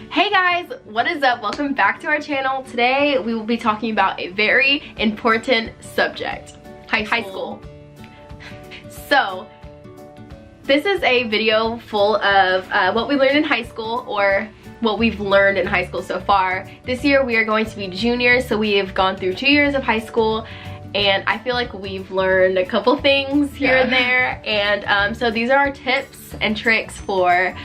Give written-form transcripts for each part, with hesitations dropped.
Hey guys, what is up? Welcome back to our channel. Today we will be talking about a very important subject, high school. So this is a video full of what we learned in high school, or what we've learned in high school so far. This year we are going to be juniors, so we have gone through 2 years of high school, and I feel like we've learned a couple things here and there. And so these are our tips and tricks for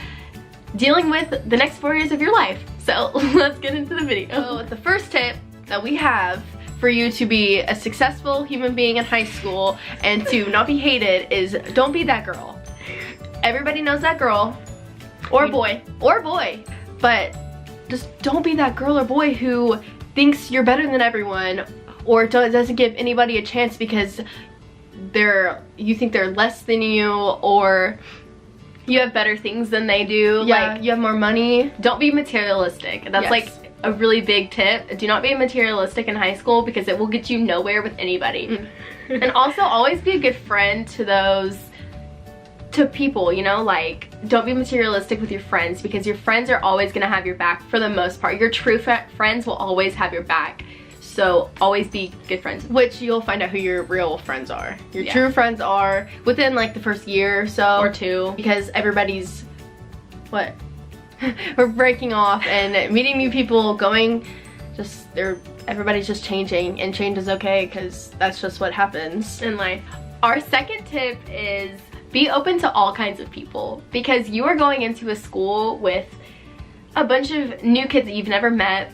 dealing with the next 4 years of your life. So let's get into the video. So the first tip that we have for you to be a successful human being in high school and to not be hated is don't be that girl. Everybody knows that girl or boy, but just don't be that girl or boy who thinks you're better than everyone or doesn't give anybody a chance because you think they're less than you, or you have better things than they do. Yeah. Like you have more money. Don't be materialistic. That's like a really big tip. Do not be materialistic in high school because it will get you nowhere with anybody. And also always be a good friend to people, you know, like don't be materialistic with your friends because your friends are always gonna have your back for the most part. Your true friends will always have your back. So always be good friends. Which you'll find out who your real friends are. Your true friends are within like the first year or so. Or two. Because everybody's, we're breaking off and meeting new people, everybody's just changing, and change is okay because that's just what happens in life. Our second tip is be open to all kinds of people, because you are going into a school with a bunch of new kids that you've never met,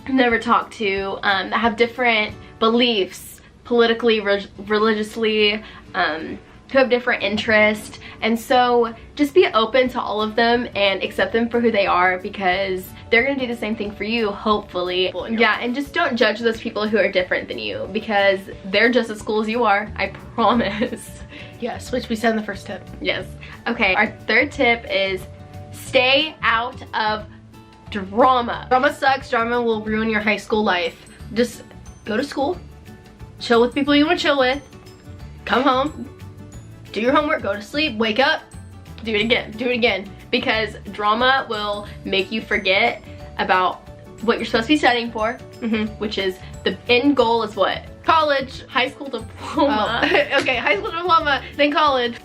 never talked to, that have different beliefs politically, religiously, who have different interests. And so just be open to all of them and accept them for who they are, because they're gonna do the same thing for you, hopefully. Yeah, and just don't judge those people who are different than you, because they're just as cool as you are, I promise. Yes, which we said in the first tip. Yes. Okay, our third tip is stay out of drama. Drama sucks. Drama will ruin your high school life. Just go to school, chill with people you want to chill with, come home, do your homework, go to sleep, wake up, do it again. Because drama will make you forget about what you're supposed to be studying for, which is the end goal is what? College. High school diploma. Oh. Okay, high school diploma, then college.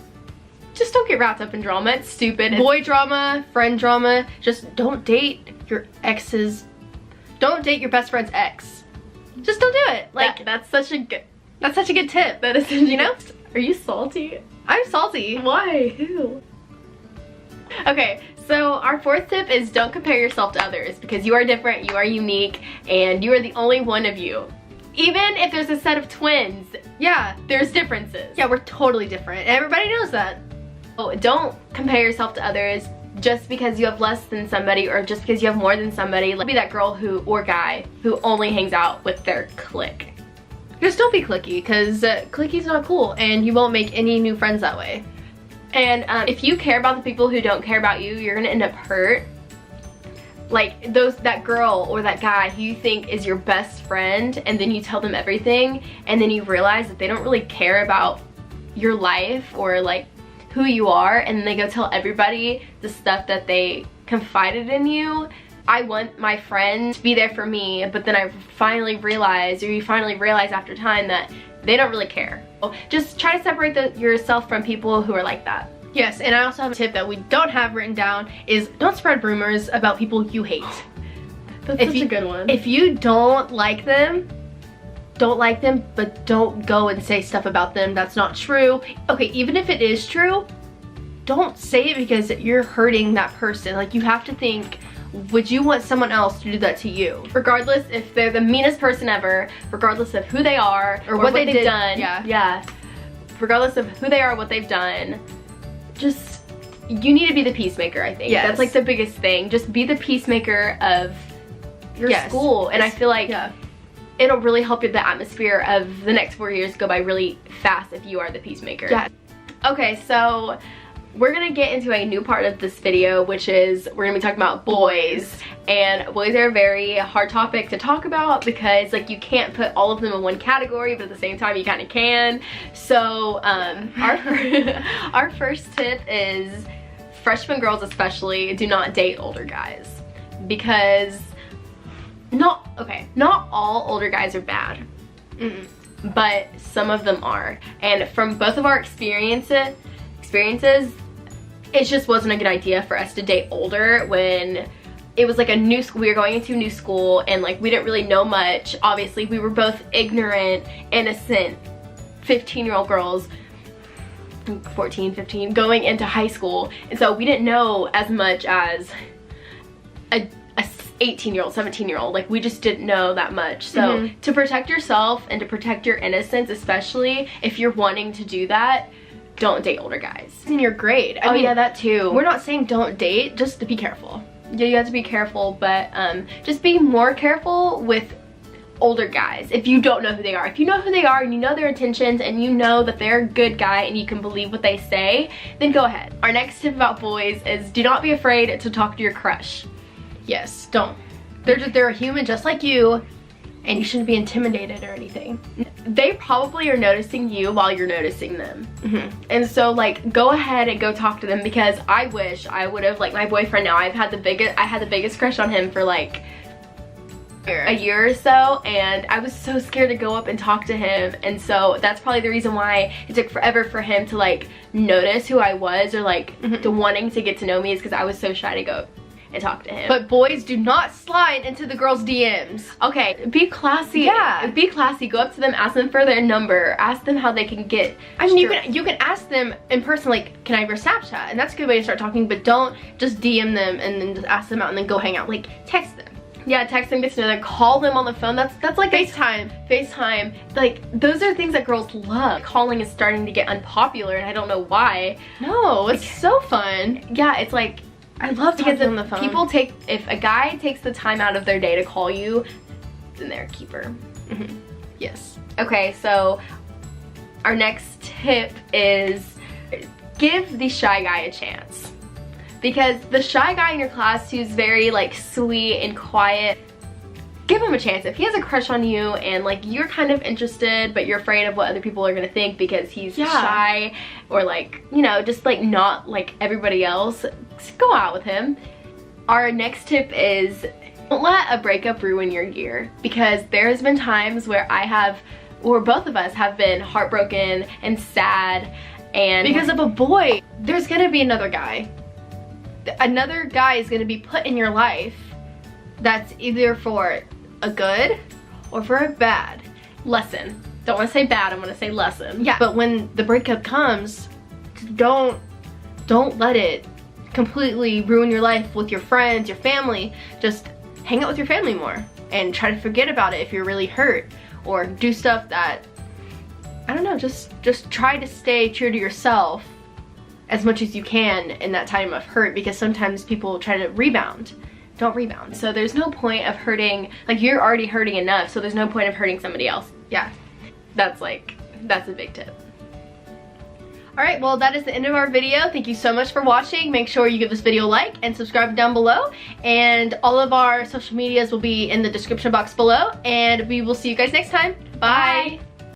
Just don't get wrapped up in drama. It's stupid. Boy drama, friend drama. Just don't date your ex's. Don't date your best friend's ex. Just don't do it. Like that's such a good tip. That is, you know? Are you salty? I'm salty. Why? Who? Okay, so our fourth tip is don't compare yourself to others, because you are different, you are unique, and you are the only one of you. Even if there's a set of twins, yeah, there's differences. Yeah, we're totally different. Everybody knows that. Oh, don't compare yourself to others just because you have less than somebody, or just because you have more than somebody. Like, be that girl or guy who only hangs out with their clique. Just don't be cliquey, because cliquey's not cool, and you won't make any new friends that way. And if you care about the people who don't care about you, you're gonna end up hurt. Like that girl or that guy who you think is your best friend, and then you tell them everything, and then you realize that they don't really care about your life or like who you are, and then they go tell everybody the stuff that they confided in you. I want my friend to be there for me, but then I finally realize, or you finally realize after time, that they don't really care. Just try to separate yourself from people who are like that. Yes, and I also have a tip that we don't have written down is don't spread rumors about people you hate. That's such a good one. If you don't like them, but don't go and say stuff about them that's not true. Okay, even if it is true, don't say it because you're hurting that person. Like, you have to think, would you want someone else to do that to you? Regardless if they're the meanest person ever, regardless of who they are or what they've done. Yeah. Regardless of who they are, what they've done, just, you need to be the peacemaker, I think. Yes. That's like the biggest thing. Just be the peacemaker of your school. And I feel like it'll really help the atmosphere of the next 4 years go by really fast if you are the peacemaker. Yeah. Okay, so we're gonna get into a new part of this video, which is we're gonna be talking about boys. And boys are a very hard topic to talk about because like you can't put all of them in one category, but at the same time you kind of can. So our first tip is freshmen girls especially do not date older guys. because not all older guys are bad. But some of them are. And from both of our experiences, it just wasn't a good idea for us to date older when it was like a new school. We were going into a new school and like we didn't really know much. Obviously, we were both ignorant, innocent 15-year-old girls, 14, 15, going into high school. And so we didn't know as much as a 18-year-old, 17-year-old. Like, we just didn't know that much. So to protect yourself and to protect your innocence, especially if you're wanting to do that, don't date older guys. In your grade. I mean, yeah, that too. We're not saying don't date, just to be careful. Yeah, you have to be careful, but just be more careful with older guys if you don't know who they are. If you know who they are and you know their intentions and you know that they're a good guy and you can believe what they say, then go ahead. Our next tip about boys is do not be afraid to talk to your crush. Yes, don't. They're a human just like you, and you shouldn't be intimidated or anything. They probably are noticing you while you're noticing them. And so like go ahead and go talk to them, because I wish I would have, like my boyfriend now, I had the biggest crush on him for like a year or so, and I was so scared to go up and talk to him. And so that's probably the reason why it took forever for him to like notice who I was, or like to wanting to get to know me, is because I was so shy to go and talk to him. But boys, do not slide into the girls' DMs. Okay, be classy. Yeah. Be classy. Go up to them, ask them for their number, ask them how they can get. I mean, you can ask them in person, like, can I have your Snapchat? And that's a good way to start talking, but don't just DM them and then just ask them out and then go hang out. Like, text them. Yeah, text them, get to know them, call them on the phone. That's like FaceTime. Like, those are things that girls love. Calling is starting to get unpopular, and I don't know why. No, it's so fun. Yeah, it's like, I love talking on the phone. If a guy takes the time out of their day to call you, then they're a keeper. Yes. Okay, so our next tip is give the shy guy a chance. Because the shy guy in your class who's very like sweet and quiet, give him a chance. If he has a crush on you and like you're kind of interested but you're afraid of what other people are gonna think because he's shy, or like, you know, just like not like everybody else, go out with him. Our next tip is don't let a breakup ruin your year, because there's been times where both of us have been heartbroken and sad, and because of a boy. There's gonna be another guy. Another guy is gonna be put in your life that's either for a good or for a bad lesson. Don't want to say bad, I'm gonna say lesson. Yeah, but when the breakup comes, don't let it completely ruin your life with your friends, your family. Just hang out with your family more and try to forget about it if you're really hurt, or do stuff that, I don't know, just try to stay true to yourself as much as you can in that time of hurt, because sometimes people try to rebound. Don't rebound. So there's no point of hurting, like you're already hurting enough, so there's no point of hurting somebody else. Yeah. That's a big tip. Alright, well that is the end of our video. Thank you so much for watching. Make sure you give this video a like and subscribe down below. And all of our social medias will be in the description box below. And we will see you guys next time. Bye.